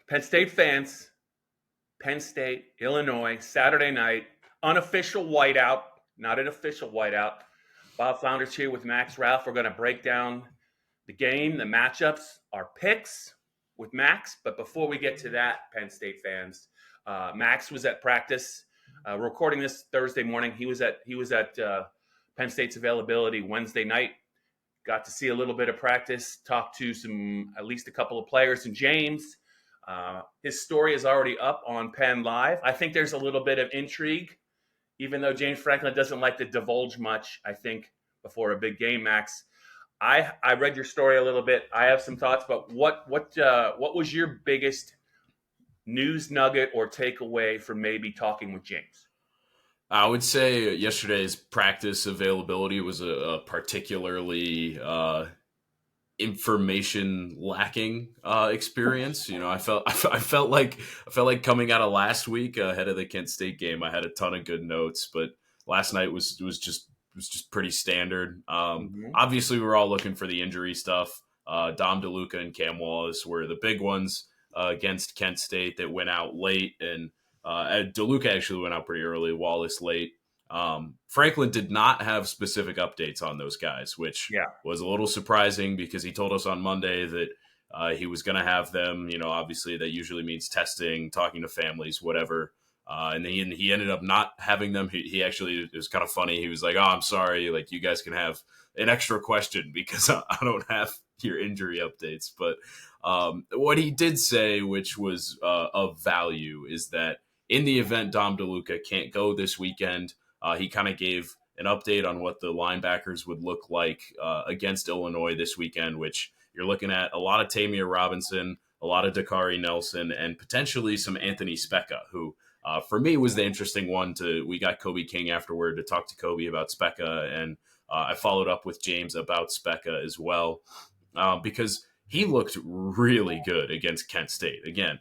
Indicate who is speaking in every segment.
Speaker 1: Penn State fans, Penn State, Illinois, Saturday night, unofficial whiteout, not an official whiteout. Bob Flounders here with Max Ralph. We're going to break down the game, the matchups, our picks with Max. But before we get to that, Penn State fans, Max was at practice. Recording this Thursday morning. He was at Penn State's availability Wednesday night. Got to see a little bit of practice, talked to at least a couple of players. And James, his story is already up on PennLive. I think there's a little bit of intrigue, even though James Franklin doesn't like to divulge much, I think, before a big game, Max. I read your story a little bit. I have some thoughts, but what was your biggest news nugget or takeaway from maybe talking with James?
Speaker 2: I would say yesterday's practice availability was a particularly information lacking experience. You know, I felt like coming out of last week ahead of the Kent State game, I had a ton of good notes, but last night was just pretty standard. Obviously, we were all looking for the injury stuff. Dom DeLuca and Cam Wallace were the big ones against Kent State that went out late, and DeLuca actually went out pretty early, Wallace late. Franklin did not have specific updates on those guys, which was a little surprising because he told us on Monday that he was going to have them. You know, obviously that usually means testing, talking to families, whatever. And he ended up not having them. He actually, it was kind of funny. He was like, "Oh, I'm sorry. Like, you guys can have an extra question because I don't have your injury updates." But what he did say, which was of value, is that in the event Dom DeLuca can't go this weekend, he kind of gave an update on what the linebackers would look like against Illinois this weekend, which you're looking at a lot of Tamir Robinson, a lot of Dakari Nelson, and potentially some Anthony Specca, who for me was the interesting one. We got Kobe King afterward to talk to Kobe about Specca, and I followed up with James about Specca as well because he looked really good against Kent State. Again,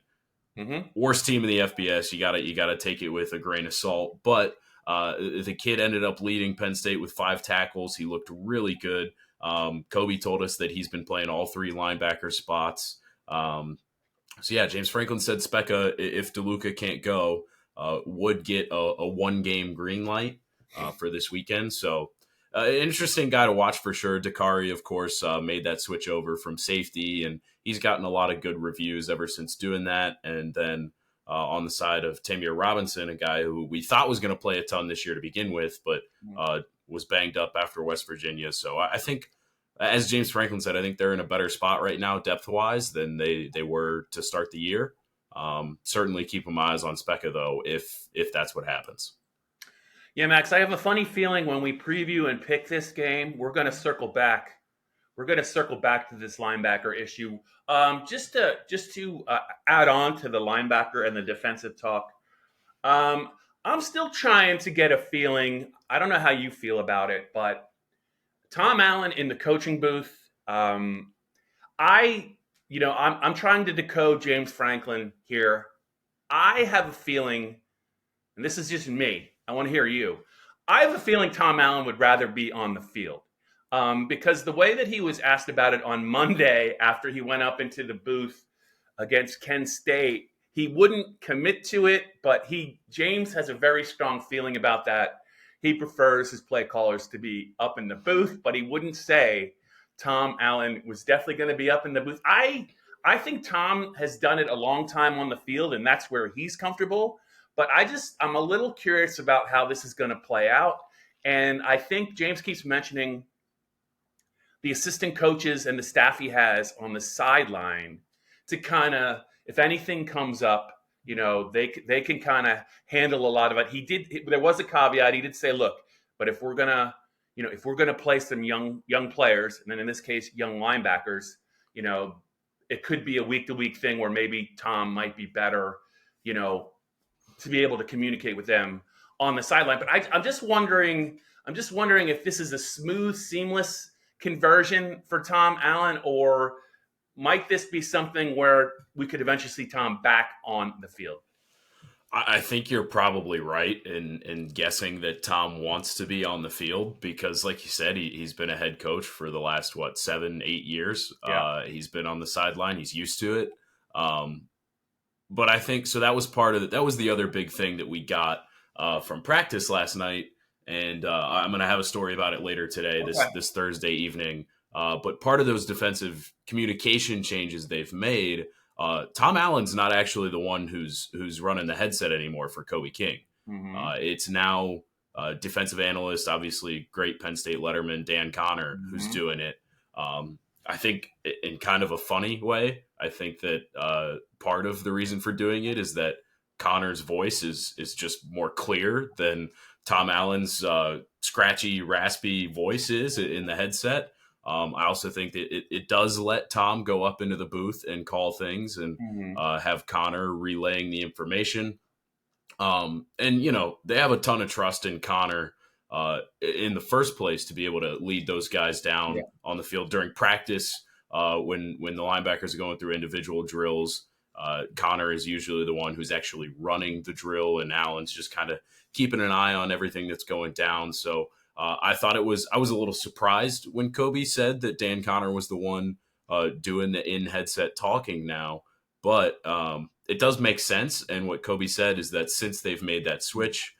Speaker 2: worst team in the FBS. You gotta take it with a grain of salt. But the kid ended up leading Penn State with 5 tackles. He looked really good. Kobe told us that he's been playing all 3 linebacker spots. James Franklin said Specca, if DeLuca can't go, would get a 1-game green light for this weekend. So an interesting guy to watch for sure. Dakari, of course, made that switch over from safety, and he's gotten a lot of good reviews ever since doing that. And then on the side of Tamir Robinson, a guy who we thought was going to play a ton this year to begin with, but was banged up after West Virginia. So I think, as James Franklin said, I think they're in a better spot right now depth-wise than they were to start the year. Certainly keep my eyes on Specca, though, if that's what happens.
Speaker 1: Yeah, Max, I have a funny feeling when we preview and pick this game, we're going to circle back. We're going to circle back to this linebacker issue. Just to add on to the linebacker and the defensive talk, I'm still trying to get a feeling. I don't know how you feel about it, but Tom Allen in the coaching booth. I'm trying to decode James Franklin here. I have a feeling, and this is just me. I want to hear you. I have a feeling Tom Allen would rather be on the field because the way that he was asked about it on Monday after he went up into the booth against Kent State, he wouldn't commit to it, but James has a very strong feeling about that. He prefers his play callers to be up in the booth, but he wouldn't say Tom Allen was definitely going to be up in the booth. I think Tom has done it a long time on the field, and that's where he's comfortable. But I'm a little curious about how this is going to play out. And I think James keeps mentioning the assistant coaches and the staff he has on the sideline to kind of, if anything comes up, you know, they can kind of handle a lot of it. There was a caveat. He did say, look, but if we're gonna play some young players, and then in this case, young linebackers, you know, it could be a week-to-week thing where maybe Tom might be better, you know, to be able to communicate with them on the sideline. But I'm just wondering if this is a smooth, seamless conversion for Tom Allen, or might this be something where we could eventually see Tom back on the field?
Speaker 2: I think you're probably right in guessing that Tom wants to be on the field because, like you said, he's been a head coach for the last, 7-8 years. Yeah. He's been on the sideline. He's used to it. but I think so. That was part of it. That was the other big thing that we got from practice last night, and I'm going to have a story about it later today,
Speaker 1: Okay.
Speaker 2: this Thursday evening. But part of those defensive communication changes they've made, Tom Allen's not actually the one who's running the headset anymore for Kobe King.
Speaker 1: Mm-hmm.
Speaker 2: It's now defensive analyst, obviously great Penn State letterman Dan Connor, who's doing it. I think in kind of a funny way. I think that part of the reason for doing it is that Connor's voice is just more clear than Tom Allen's scratchy, raspy voice is in the headset. I also think that it does let Tom go up into the booth and call things and have Connor relaying the information. And, they have a ton of trust in Connor in the first place to be able to lead those guys down on the field during practice. When the linebackers are going through individual drills, Connor is usually the one who's actually running the drill, and Allen's just kind of keeping an eye on everything that's going down. So I was a little surprised when Kobe said that Dan Connor was the one doing the in-headset talking now, but it does make sense. And what Kobe said is that since they've made that switch,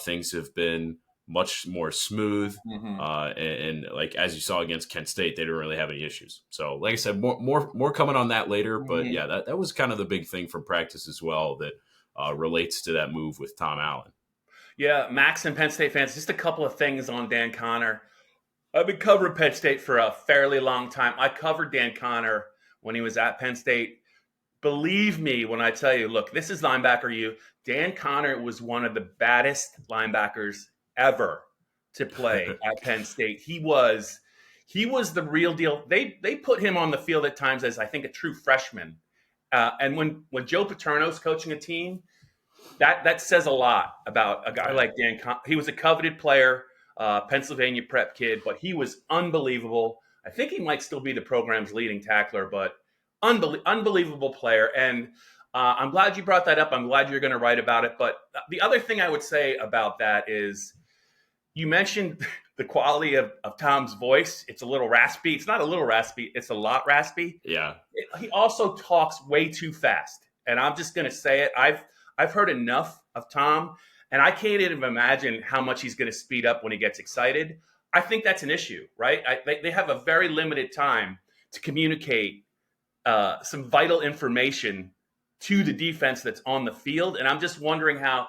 Speaker 2: things have been much more smooth. And like, as you saw against Kent State, they didn't really have any issues. So like I said, more coming on that later, but yeah, that was kind of the big thing from practice as well that relates to that move with Tom Allen.
Speaker 1: Yeah, Max and Penn State fans, just a couple of things on Dan Connor. I've been covering Penn State for a fairly long time. I covered Dan Connor when he was at Penn State. Believe me when I tell you, look, this is linebacker U. Dan Connor was one of the baddest linebackers ever to play at Penn State. He was the real deal. They put him on the field at times as, I think, a true freshman. And when Joe Paterno's coaching a team, that says a lot about a guy like Dan Connor. He was a coveted player, Pennsylvania prep kid, but he was unbelievable. I think he might still be the program's leading tackler, but unbelievable player. And I'm glad you brought that up. I'm glad you're going to write about it. But the other thing I would say about that is you mentioned the quality of Tom's voice. It's a little raspy. It's not a little raspy. It's a lot raspy.
Speaker 2: Yeah.
Speaker 1: He also talks way too fast. And I'm just going to say it. I've heard enough of Tom, and I can't even imagine how much he's going to speed up when he gets excited. I think that's an issue, right? They have a very limited time to communicate some vital information to the defense that's on the field. And I'm just wondering how,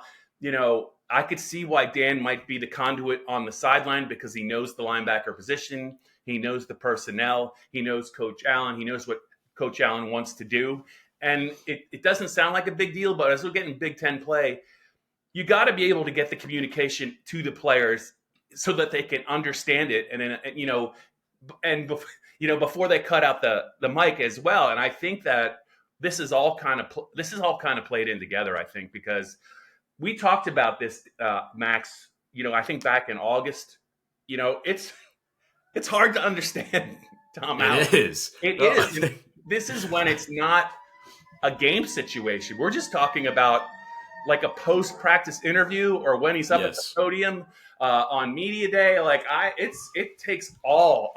Speaker 1: I could see why Dan might be the conduit on the sideline because he knows the linebacker position. He knows the personnel. He knows Coach Allen. He knows what Coach Allen wants to do. And it doesn't sound like a big deal, but as we're getting Big Ten play, you got to be able to get the communication to the players so that they can understand it. And then, before they cut out the mic as well. And I think that this is all kind of played in together, I think, because we talked about this, Max, I think back in August, it's hard to understand Tom Allen.
Speaker 2: It is.
Speaker 1: It is. This is when it's not a game situation. We're just talking about like a post-practice interview or when he's up at the podium on media day. It takes all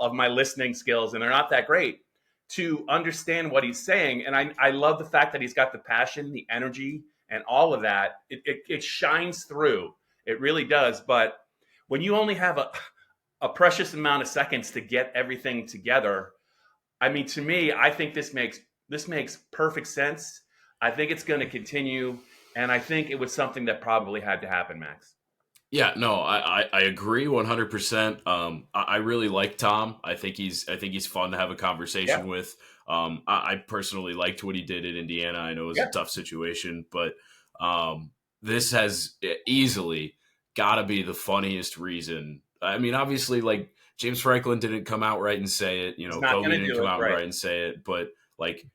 Speaker 1: of my listening skills, and they're not that great, to understand what he's saying. And I love the fact that he's got the passion, the energy, and all of that. It shines through. It really does. But when you only have a precious amount of seconds to get everything together, to me, I think this makes perfect sense. I think it's going to continue, and I think it was something that probably had to happen, Max.
Speaker 2: Yeah, no, I agree 100%. I really like Tom. I think he's fun to have a conversation with. I personally liked what he did at Indiana. I know it was a tough situation, but this has easily got to be the funniest reason. Obviously, like, James Franklin didn't come out right and say it. Kobe didn't come out right and say it. But like,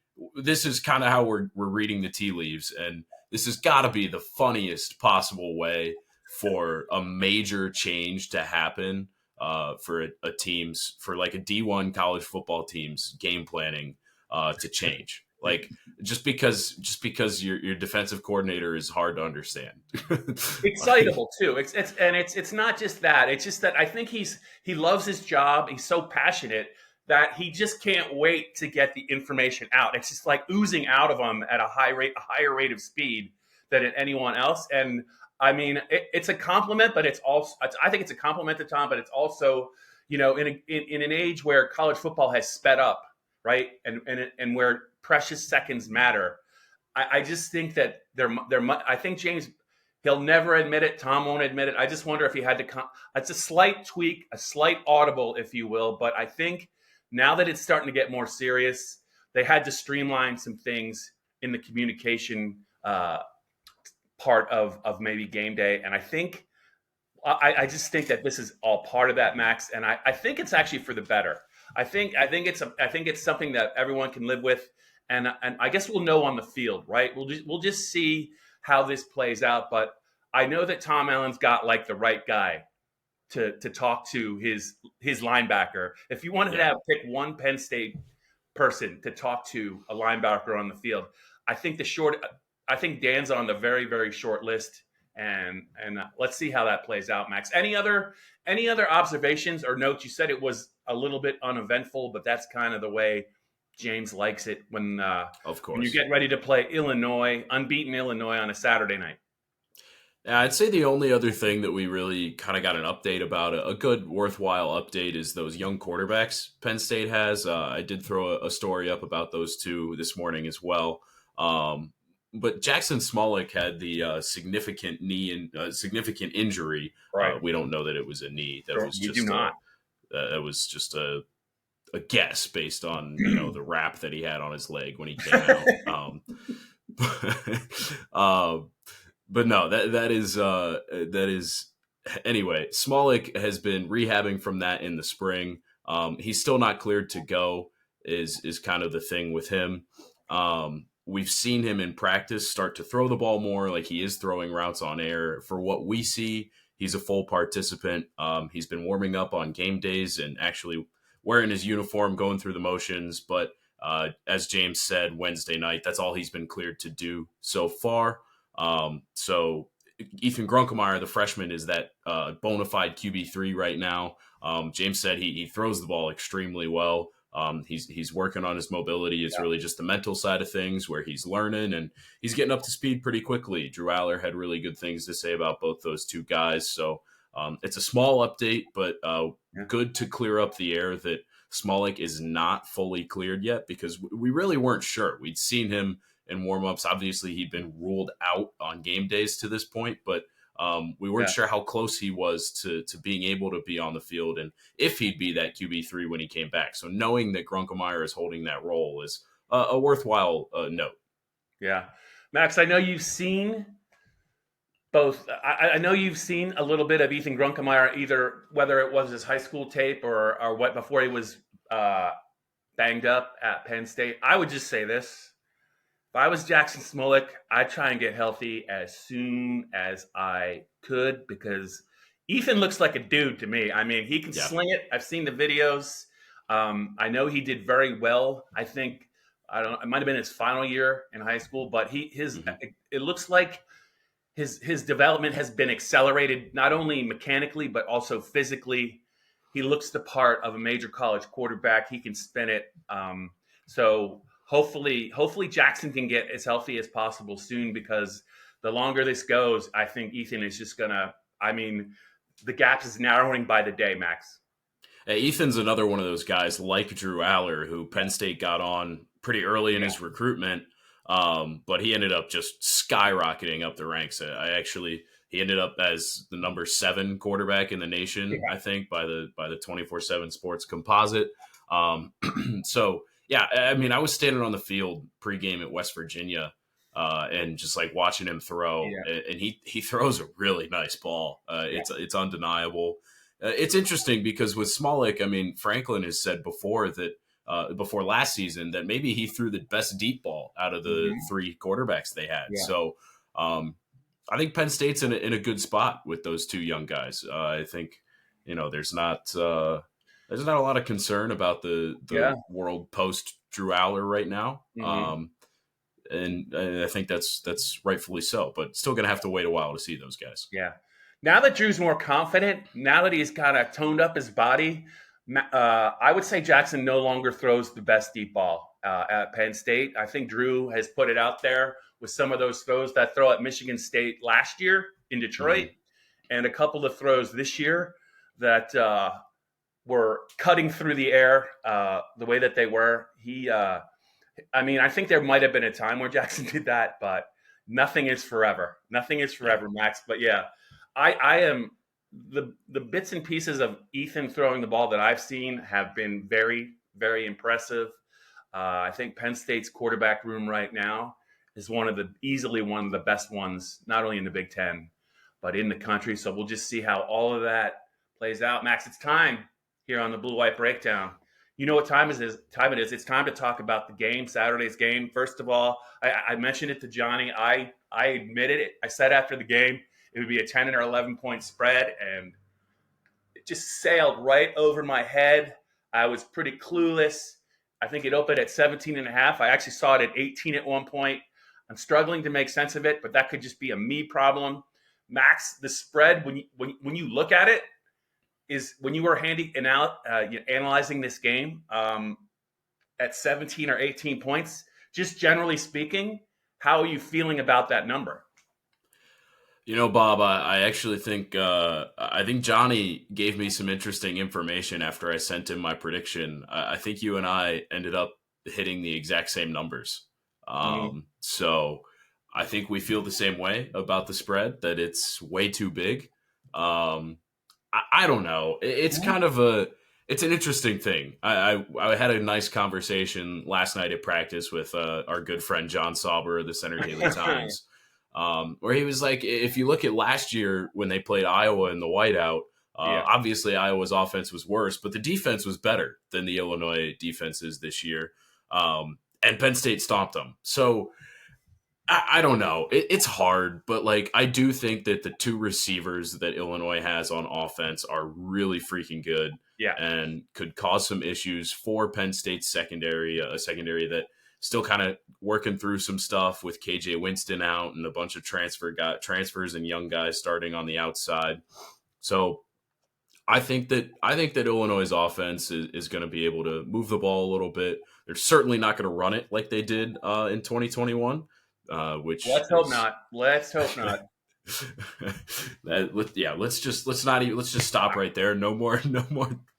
Speaker 2: this is kind of how we're reading the tea leaves, and this has got to be the funniest possible way for a major change to happen for a D1 college football team's game planning to change. Like, just because your defensive coordinator is hard to understand.
Speaker 1: Excitable too. It's not just that. It's just that I think he loves his job. He's so passionate that he just can't wait to get the information out. It's just like oozing out of him at a higher rate of speed than at anyone else. And I mean, it's a compliment, but it's also, I think it's a compliment to Tom, but it's also, in an age where college football has sped up, right, and where precious seconds matter. I just think that I think James, he'll never admit it. Tom won't admit it. I just wonder if he had to. It's a slight tweak, a slight audible, if you will. But I think now that it's starting to get more serious, they had to streamline some things in the communication part of maybe game day. And I just think that this is all part of that, Max. And I think it's actually for the better. I think it's something that everyone can live with. And I guess we'll know on the field, right? We'll just see how this plays out. But I know that Tom Allen's got like the right guy to talk to his linebacker. If you wanted to pick one Penn State person to talk to a linebacker on the field, I think Dan's on the very, very short list. And let's see how that plays out, Max. Any other observations or notes? You said it was a little bit uneventful, but that's kind of the way James likes it when
Speaker 2: of course,
Speaker 1: when you get ready to play unbeaten Illinois on a Saturday night.
Speaker 2: Yeah, I'd say the only other thing that we really kind of got an update about, a good, worthwhile update, is those young quarterbacks Penn State has. I did throw a story up about those two this morning as well. But Jackson Smolik had the significant significant injury.
Speaker 1: Right.
Speaker 2: We don't know that it was a knee. That was
Speaker 1: you
Speaker 2: just
Speaker 1: do not.
Speaker 2: That was just a guess based on the wrap that he had on his leg when he came out. But no, that is anyway. Smolik has been rehabbing from that in the spring. He's still not cleared to go. Is kind of the thing with him. We've seen him in practice start to throw the ball more, like he is throwing routes on air. For what we see, he's a full participant. He's been warming up on game days and actually wearing his uniform, going through the motions. But as James said Wednesday night, that's all he's been cleared to do so far. So Ethan Grunkemeyer, the freshman, is that bona fide QB3 right now. James said he throws the ball extremely well. He's working on his mobility. It's really just the mental side of things where he's learning and he's getting up to speed pretty quickly. Drew Aller had really good things to say about both those two guys. So it's a small update, but good to clear up the air that Smolik is not fully cleared yet, because we really weren't sure. We'd seen him in warmups. Obviously, he'd been ruled out on game days to this point, but we weren't sure how close he was to being able to be on the field and if he'd be that QB3 when he came back. So knowing that Grunkemeyer is holding that role is a worthwhile note.
Speaker 1: Yeah. Max, I know you've seen both. I know you've seen a little bit of Ethan Grunkemeyer, either whether it was his high school tape or what before he was banged up at Penn State. I would just say this. If I was Jackson Smolik, I'd try and get healthy as soon as I could, because Ethan looks like a dude to me. I mean, he can sling it. I've seen the videos. I know he did very well. I think, it might have been his final year in high school, but it looks like his development has been accelerated, not only mechanically, but also physically. He looks the part of a major college quarterback. He can spin it. So hopefully Jackson can get as healthy as possible soon, because the longer this goes, I think Ethan is just the gap is narrowing by the day, Max.
Speaker 2: Ethan's another one of those guys like Drew Aller, who Penn State got on pretty early in his recruitment, but he ended up just skyrocketing up the ranks. He ended up as the number 7 quarterback in the nation, I think, by the 24/7 Sports composite. So yeah, I mean, I was standing on the field pregame at West Virginia, and just like watching him throw, and he throws a really nice ball. It's undeniable. It's interesting because with Smolik, I mean, Franklin has said before that before last season that maybe he threw the best deep ball out of the 3 quarterbacks they had. Yeah. So I think Penn State's in a good spot with those 2 young guys. I think there's not a lot of concern about the world post Drew Aller right now. And I think that's rightfully so, but still going to have to wait a while to see those guys.
Speaker 1: Yeah. Now that Drew's more confident, now that he's kind of toned up his body, I would say Jackson no longer throws the best deep ball at Penn State. I think Drew has put it out there with some of those throws that throw at Michigan State last year in Detroit,
Speaker 2: Mhm.
Speaker 1: and a couple of throws this year that were cutting through the air the way that they were. I mean, I think there might have been a time where Jackson did that, but nothing is forever. Nothing is
Speaker 2: Yeah.
Speaker 1: forever, Max. But yeah, I am the bits and pieces of Ethan throwing the ball that I've seen have been very, very impressive. I think Penn State's quarterback room right now is easily one of the best ones, not only in the Big Ten, but in the country. So we'll just see how all of that plays out. Max, it's time here on the Blue White Breakdown. You know what time it is? It's time to talk about the game, Saturday's game. First of all, I mentioned it to Johnny. I admitted it. I said after the game it would be a 10 or 11 point spread, and it just sailed right over my head. I was pretty clueless. I think it opened at 17 and a half. I actually saw it at 18 at one point. I'm struggling to make sense of it, but that could just be a me problem. Max, the spread, when you look at it, is when you were analyzing this game at 17 or 18 points, just generally speaking, how are you feeling about that number?
Speaker 2: Bob, I actually think I think Johnny gave me some interesting information after I sent him my prediction. I think you and I ended up hitting the exact same numbers.
Speaker 1: Mm-hmm.
Speaker 2: So I think we feel the same way about the spread, that it's way too big. I don't know. It's kind of it's an interesting thing. I had a nice conversation last night at practice with our good friend John Sauber of the Center Daily Times, where he was like, if you look at last year when they played Iowa in the whiteout,
Speaker 1: Yeah.
Speaker 2: obviously Iowa's offense was worse, but the defense was better than the Illinois defenses this year. And Penn State stomped them. So I don't know. It's hard, but like I do think that the two receivers that Illinois has on offense are really freaking good
Speaker 1: Yeah.
Speaker 2: and could cause some issues for Penn State's secondary, a secondary that still kind of working through some stuff with KJ Winston out and a bunch of transfers and young guys starting on the outside. So I think that Illinois' offense is going to be able to move the ball a little bit. They're certainly not going to run it like they did in 2021, which
Speaker 1: Let's hope
Speaker 2: is
Speaker 1: not. Let's hope not.
Speaker 2: let's just stop right there. No more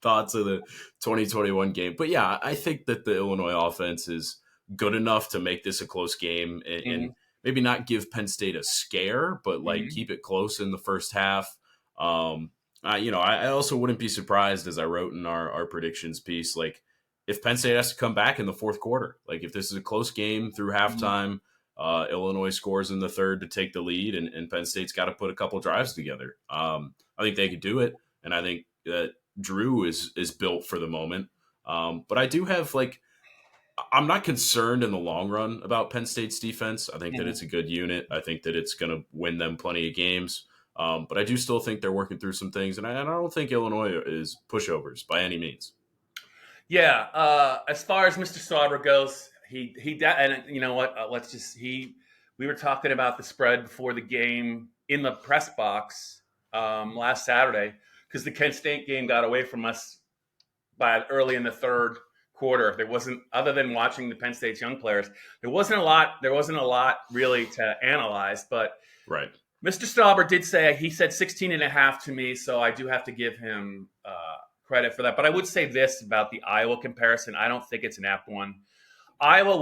Speaker 2: thoughts of the 2021 game. But yeah, I think that the Illinois offense is good enough to make this a close game and
Speaker 1: Mm-hmm.
Speaker 2: maybe not give Penn State a scare, but like
Speaker 1: Mm-hmm.
Speaker 2: keep it close in the first half. I also wouldn't be surprised, as I wrote in our predictions piece, like if Penn State has to come back in the fourth quarter, like if this is a close game through halftime, Illinois scores in the third to take the lead, and Penn State's got to put a couple drives together. I think they could do it, and I think that Drew is built for the moment. But I do have I'm not concerned in the long run about Penn State's defense. I think that
Speaker 1: Mm-hmm.
Speaker 2: it's a good unit. I think that it's going to win them plenty of games. But I do still think they're working through some things, and I don't think Illinois is pushovers by any means.
Speaker 1: Yeah. As far as Mr. Sauber goes, and you know what? We were talking about the spread before the game in the press box last Saturday because the Kent State game got away from us by early in the third quarter. There wasn't, other than watching the Penn State's young players, there wasn't a lot. There wasn't a lot really to analyze. But
Speaker 2: Right.
Speaker 1: Mr. Stauber did say, he said 16 and a half to me, so I do have to give him credit for that. But I would say this about the Iowa comparison: I don't think it's an apt one. Iowa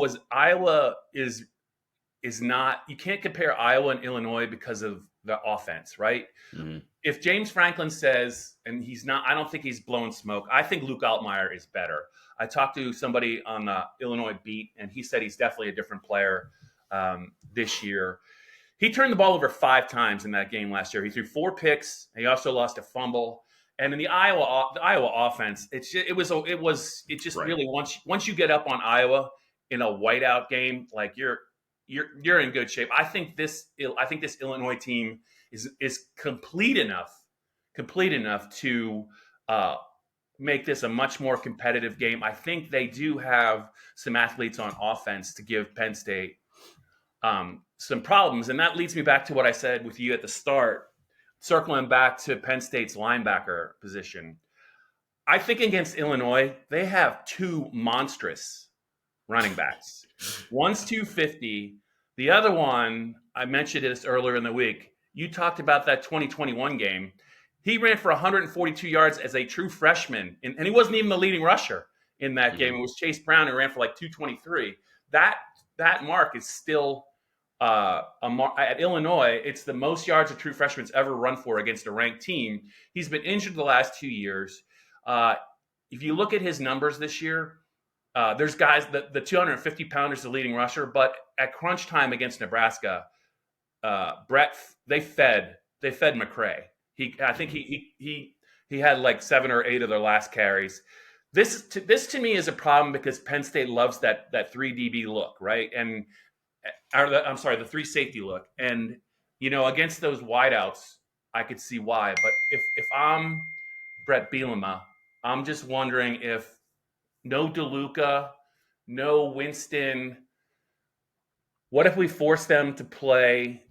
Speaker 1: is not. You can't compare Iowa and Illinois because of the offense, right?
Speaker 2: Hmm.
Speaker 1: If James Franklin says, and he's not, I don't think he's blowing smoke. I think Luke Altmaier is better. I talked to somebody on the Illinois beat, and he said he's definitely a different player this year. He turned the ball over 5 times in that game last year. He threw 4 picks. He also lost a fumble. And in the Iowa offense, it just
Speaker 2: Right.
Speaker 1: really once you get up on Iowa in a whiteout game, like you're in good shape. I think this Illinois team is complete enough to make this a much more competitive game. I think they do have some athletes on offense to give Penn State some problems, and that leads me back to what I said with you at the start, circling back to Penn State's linebacker position. I think against Illinois, they have two monstrous running backs. One's 250. The other one, I mentioned this earlier in the week. You talked about that 2021 game. He ran for 142 yards as a true freshman, and he wasn't even the leading rusher in that game.
Speaker 2: Mhm.
Speaker 1: It was Chase Brown who ran for like 223. That mark is still at Illinois. It's the most yards a true freshman's ever run for against a ranked team. He's been injured the last 2 years. Uh, if you look at his numbers this year, there's guys the 250 pounders the leading rusher, but at crunch time against Nebraska, Brett they fed McCray. I think he had like 7 or 8 of their last carries. This to me is a problem because Penn State loves that 3 DB look, right? And I'm sorry, the 3 safety look. And against those wideouts, I could see why. But if I'm Brett Bielema, I'm just wondering if no DeLuca, no Winston. What if we force them to play?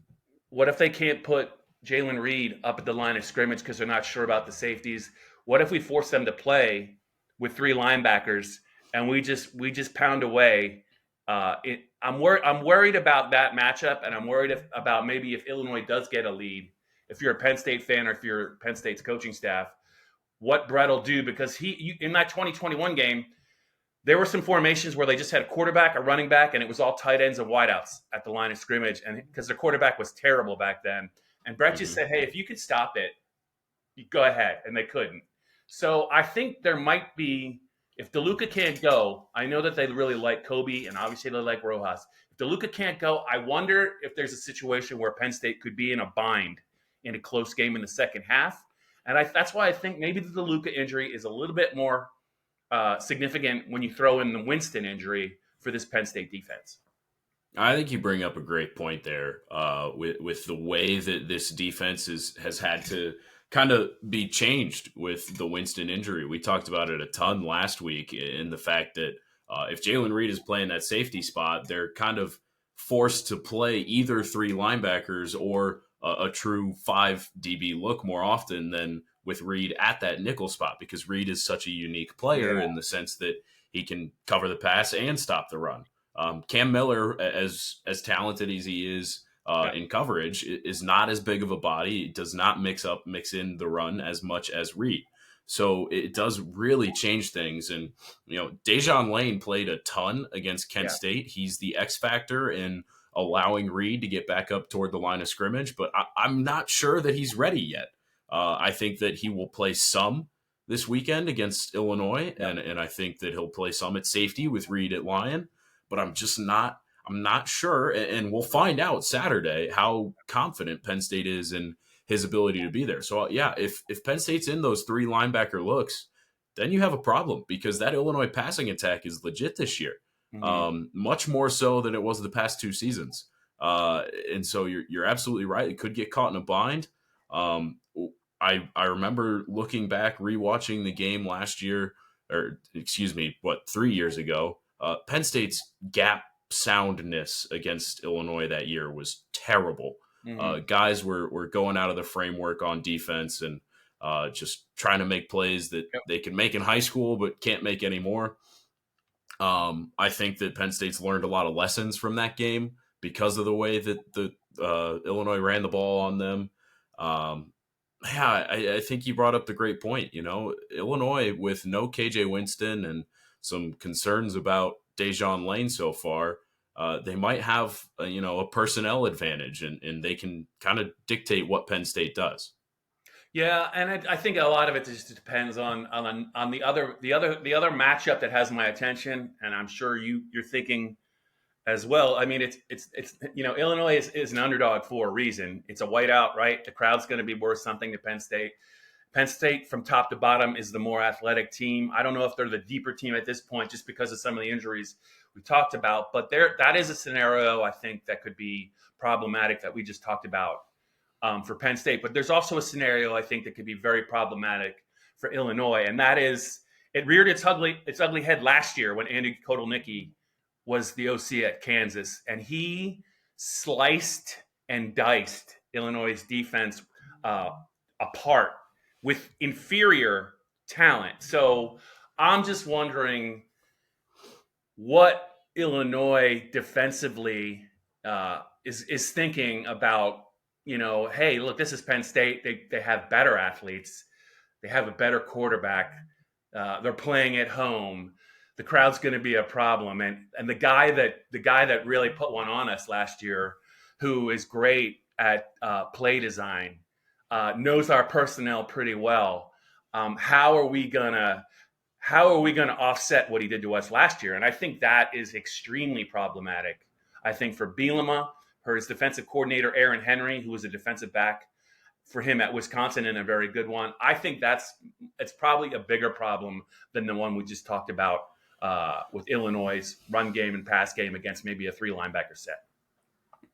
Speaker 1: What if they can't put Jalen Reed up at the line of scrimmage because they're not sure about the safeties? What if we force them to play with 3 linebackers and we just pound away? I'm worried about that matchup, and I'm worried about maybe if Illinois does get a lead. If you're a Penn State fan or if you're Penn State's coaching staff, what Brett will do, because in that 2021 game, there were some formations where they just had a quarterback, a running back, and it was all tight ends and wideouts at the line of scrimmage, and because their quarterback was terrible back then. And Brett just said, "Hey, if you could stop it, you go ahead," and they couldn't. So I think there might be, if DeLuca can't go, I know that they really like Kobe, and obviously they like Rojas. If DeLuca can't go, I wonder if there's a situation where Penn State could be in a bind in a close game in the second half. And that's why I think maybe the DeLuca injury is a little bit more significant when you throw in the Winston injury for this Penn State defense.
Speaker 2: I think you bring up a great point there with the way that this defense has had to kind of be changed with the Winston injury. We talked about it a ton last week in the fact that if Jalen Reed is playing that safety spot, they're kind of forced to play either 3 linebackers or a true 5 DB look more often than with Reed at that nickel spot, because Reed is such a unique player in the sense that he can cover the pass and stop the run. Cam Miller, as talented as he is in coverage, is not as big of a body. It does not mix in the run as much as Reed. So it does really change things. And, Dejon Lane played a ton against Kent State. He's the X factor in allowing Reed to get back up toward the line of scrimmage, but I'm not sure that he's ready yet. I think that he will play some this weekend against Illinois, and I think that he'll play some at safety with Reed at Lion, but I'm not sure, and we'll find out Saturday how confident Penn State is in his ability to be there. So if Penn State's in those 3 linebacker looks, then you have a problem, because that Illinois passing attack is legit this year. Much more so than it was the past 2 seasons. And so you're absolutely right. It could get caught in a bind. I remember looking back, rewatching the game last year, 3 years ago. Penn State's gap soundness against Illinois that year was terrible. Guys were going out of the framework on defense and just trying to make plays that they can make in high school but can't make anymore. I think that Penn State's learned a lot of lessons from that game because of the way that the Illinois ran the ball on them. I think you brought up the great point. Illinois, with no KJ Winston and some concerns about Dejon Lane so far, they might have a personnel advantage, and they can kind of dictate what Penn State does.
Speaker 1: Yeah, and I think a lot of it just depends on the other matchup that has my attention, and I'm sure you're thinking as well. I mean, it's Illinois is an underdog for a reason. It's a whiteout, right? The crowd's going to be worth something to Penn State. Penn State, from top to bottom, is the more athletic team. I don't know if they're the deeper team at this point, just because of some of the injuries we talked about. But that is a scenario I think that could be problematic that we just talked about for Penn State. But there's also a scenario I think that could be very problematic for Illinois, and that is it reared its ugly head last year when Andy Kotelnicki was the OC at Kansas, and he sliced and diced Illinois' defense apart with inferior talent. So I'm just wondering what Illinois defensively is thinking about. Hey, look, this is Penn State. They have better athletes. They have a better quarterback. They're playing at home. The crowd's going to be a problem. And the guy that really put one on us last year, who is great at play design, knows our personnel pretty well. How are we gonna offset what he did to us last year? And I think that is extremely problematic. I think for Bielema, his defensive coordinator Aaron Henry, who was a defensive back for him at Wisconsin and a very good one. I think it's probably a bigger problem than the one we just talked about with Illinois' run game and pass game against maybe a 3 linebacker set.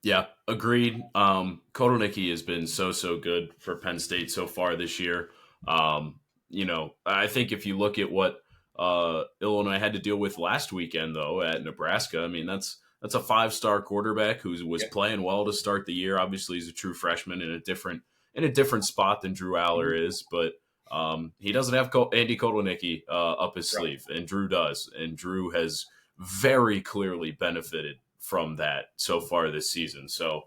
Speaker 2: Yeah, agreed. Kotelnicki has been so good for Penn State so far this year. I think if you look at what Illinois had to deal with last weekend, though, at Nebraska, I mean, that's a 5-star quarterback who was playing well to start the year. Obviously, he's a true freshman in a different spot than Drew Aller is, but he doesn't have Andy Kotelnicki up his sleeve, and Drew does. And Drew has very clearly benefited from that so far this season. So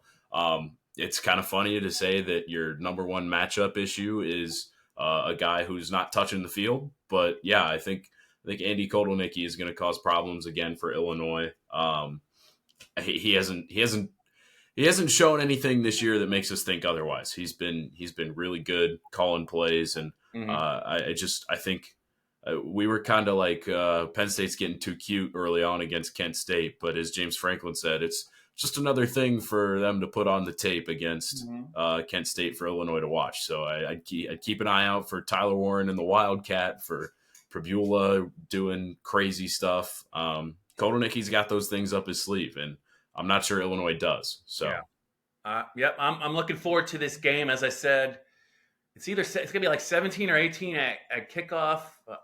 Speaker 2: it's kind of funny to say that your number one matchup issue is a guy who's not touching the field. But yeah, I think Andy Kotelnicki is going to cause problems again for Illinois. He hasn't shown anything this year that makes us think otherwise. He's been really good calling plays, and I think we were kind of like Penn State's getting too cute early on against Kent State, but as James Franklin said, it's just another thing for them to put on the tape against Kent State for Illinois to watch. So I'd keep an eye out for Tyler Warren and the Wildcat, for Prabula doing crazy stuff. Kotelnicki's got those things up his sleeve, and I'm not sure Illinois does. So,
Speaker 1: yep, I'm looking forward to this game. As I said, it's gonna be like 17 or 18 at kickoff,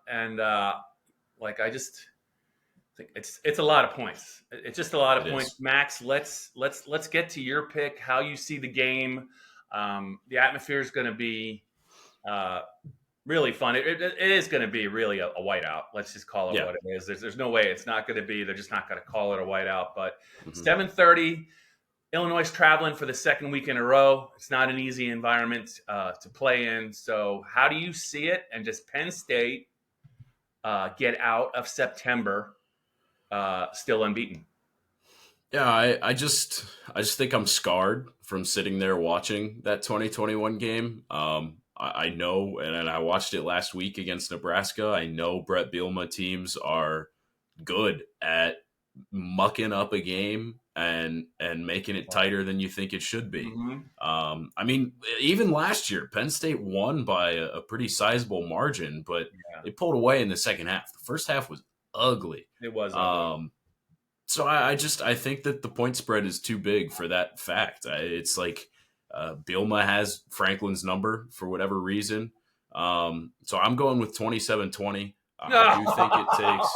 Speaker 1: and I just think it's a lot of points. It's just a lot of points. Max, let's get to your pick. How you see the game? The atmosphere is going to be really fun. It is going to be really a whiteout. Let's just call it what it is. There's no way it's not going to be. They're just not going to call it a whiteout. But 7:30, Illinois is traveling for the second week in a row. It's not an easy environment to play in. So how do you see it? And does Penn State get out of September still unbeaten?
Speaker 2: Yeah, I just think I'm scarred from sitting there watching that 2021 game. I know, and I watched it last week against Nebraska. I know Brett Bielema teams are good at mucking up a game and making it tighter than you think it should be. I mean, even last year, Penn State won by a pretty sizable margin, but they pulled away in the second half. The first half was ugly.
Speaker 1: It was ugly.
Speaker 2: So I think that the point spread is too big for that fact. It's like Bielema has Franklin's number for whatever reason. So I'm going with 27-20. I do think it takes.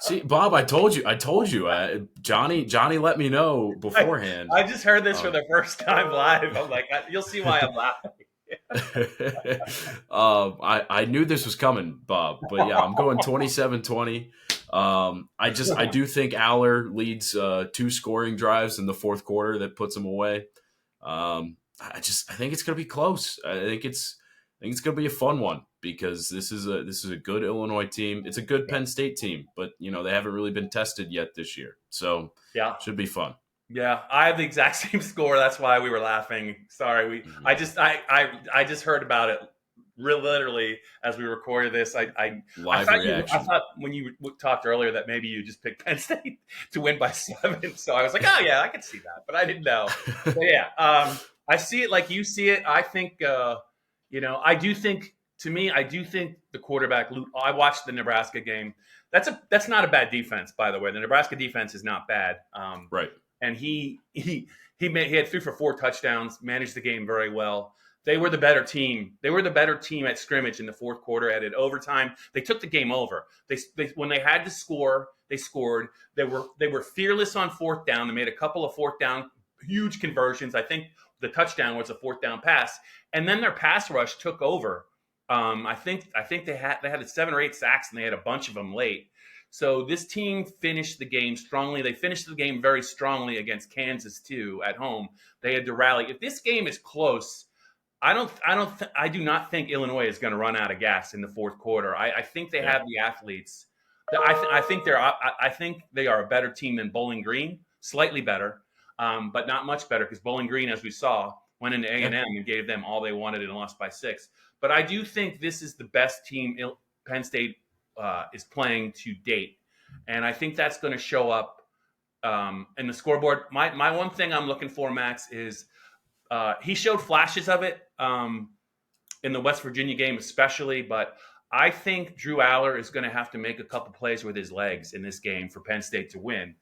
Speaker 2: See, Bob, I told you. Johnny let me know beforehand.
Speaker 1: I just heard this for the first time live. I'm like, you'll see why I'm laughing.
Speaker 2: I knew this was coming, Bob, but yeah, I'm going 27-20. I do think Aller leads 2 scoring drives in the fourth quarter that puts him away. I think it's going to be close. I think it's going to be a fun one because this is a good Illinois team. It's a good Penn State team, but they haven't really been tested yet this year. So it should be fun.
Speaker 1: Yeah, I have the exact same score. That's why we were laughing. Sorry, I just heard about it literally as we recorded this. I thought when you talked earlier that maybe you just picked Penn State to win by 7. So I was like, oh yeah, I could see that, but I didn't know. But yeah, I see it like you see it. I think I do think the quarterback. I watched the Nebraska game. That's not a bad defense, by the way. The Nebraska defense is not bad.
Speaker 2: Right.
Speaker 1: And he had 3 for 4 touchdowns, managed the game very well. They were the better team. They were the better team at scrimmage in the fourth quarter. At overtime, they took the game over. They when they had to score, they scored. They were fearless on fourth down. They made a couple of fourth down huge conversions. I think the touchdown was a fourth down pass. And then their pass rush took over I think they had 7 or 8 sacks and they had a bunch of them late. So this team finished the game strongly. They finished the game very strongly against Kansas too at home. They had to rally. If this game is close, I do not think Illinois is going to run out of gas in the fourth quarter. I think they
Speaker 2: Yeah.
Speaker 1: have the athletes. I think they are a better team than Bowling Green, slightly better, but not much better because Bowling Green, as we saw, went into A&M and gave them all they wanted and lost by 6. But I do think this is the best team Penn State is playing to date, and I think that's going to show up in the scoreboard. My one thing I'm looking for, Max, is he showed flashes of it in the West Virginia game, especially. But I think Drew Aller is going to have to make a couple plays with his legs in this game for Penn State to win.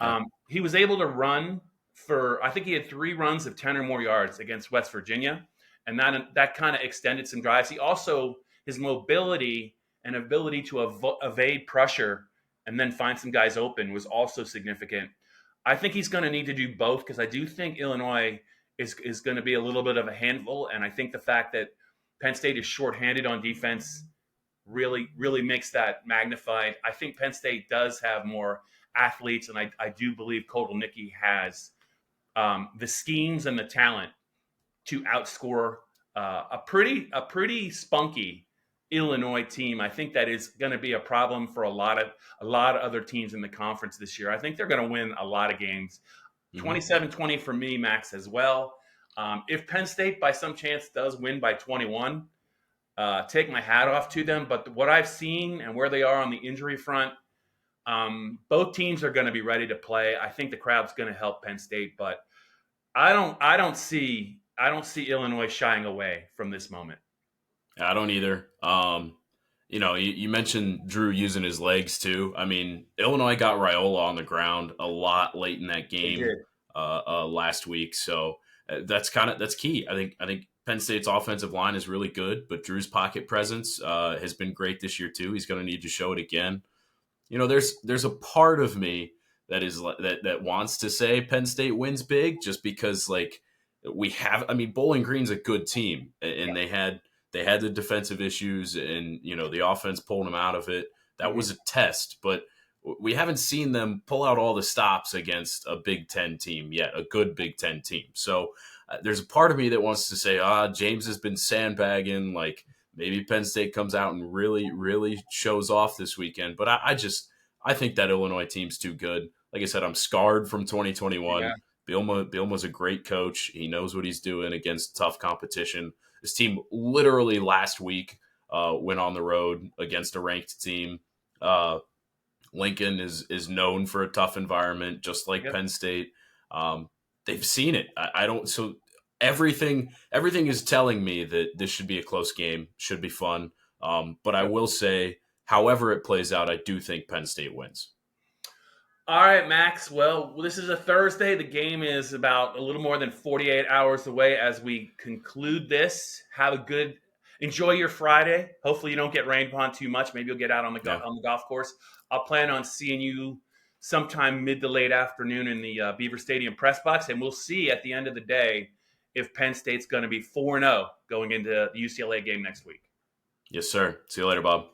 Speaker 2: Yeah.
Speaker 1: He was able to run I think he had 3 runs of 10 or more yards against West Virginia, and that kind of extended some drives. He also, his mobility and ability to evade pressure and then find some guys open was also significant. I think he's going to need to do both because I do think Illinois is going to be a little bit of a handful, and I think the fact that Penn State is shorthanded on defense really makes that magnified. I think Penn State does have more athletes, and I do believe Kotelnicki has the schemes and the talent to outscore a pretty spunky Illinois team. I think that is going to be a problem for a lot of other teams in the conference this year. I think they're going to win a lot of games. 27-20 for me, Max, as well. If Penn State by some chance does win by 21, take my hat off to them. But what I've seen and where they are on the injury front, both teams are going to be ready to play. I think the crowd's going to help Penn State, but I don't see Illinois shying away from this moment.
Speaker 2: I don't either. You mentioned Drew using his legs too. I mean, Illinois got Raiola on the ground a lot late in that game last week, so that's key. I think Penn State's offensive line is really good, but Drew's pocket presence has been great this year too. He's going to need to show it again. There's a part of me that wants to say Penn State wins big just because Bowling Green's a good team and they had the defensive issues and the offense pulled them out of it. That was a test, but we haven't seen them pull out all the stops against a Big Ten team yet, a good Big Ten team. So there's a part of me that wants to say, James has been sandbagging, maybe Penn State comes out and really shows off this weekend. But I think that Illinois team's too good. Like I said, I'm scarred from 2021. Yeah. Bielema's a great coach. He knows what he's doing against tough competition. This team literally last week went on the road against a ranked team. Lincoln is known for a tough environment, just like Penn State. They've seen it. So everything is telling me that this should be a close game, should be fun. But I will say, however it plays out, I do think Penn State wins.
Speaker 1: All right, Max. Well, this is a Thursday. The game is about a little more than 48 hours away as we conclude this. Enjoy your Friday. Hopefully you don't get rained upon too much. Maybe you'll get out on the golf course. I'll plan on seeing you sometime mid to late afternoon in the Beaver Stadium press box, and we'll see at the end of the day if Penn State's going to be 4-0 going into the UCLA game next week.
Speaker 2: Yes, sir. See you later, Bob.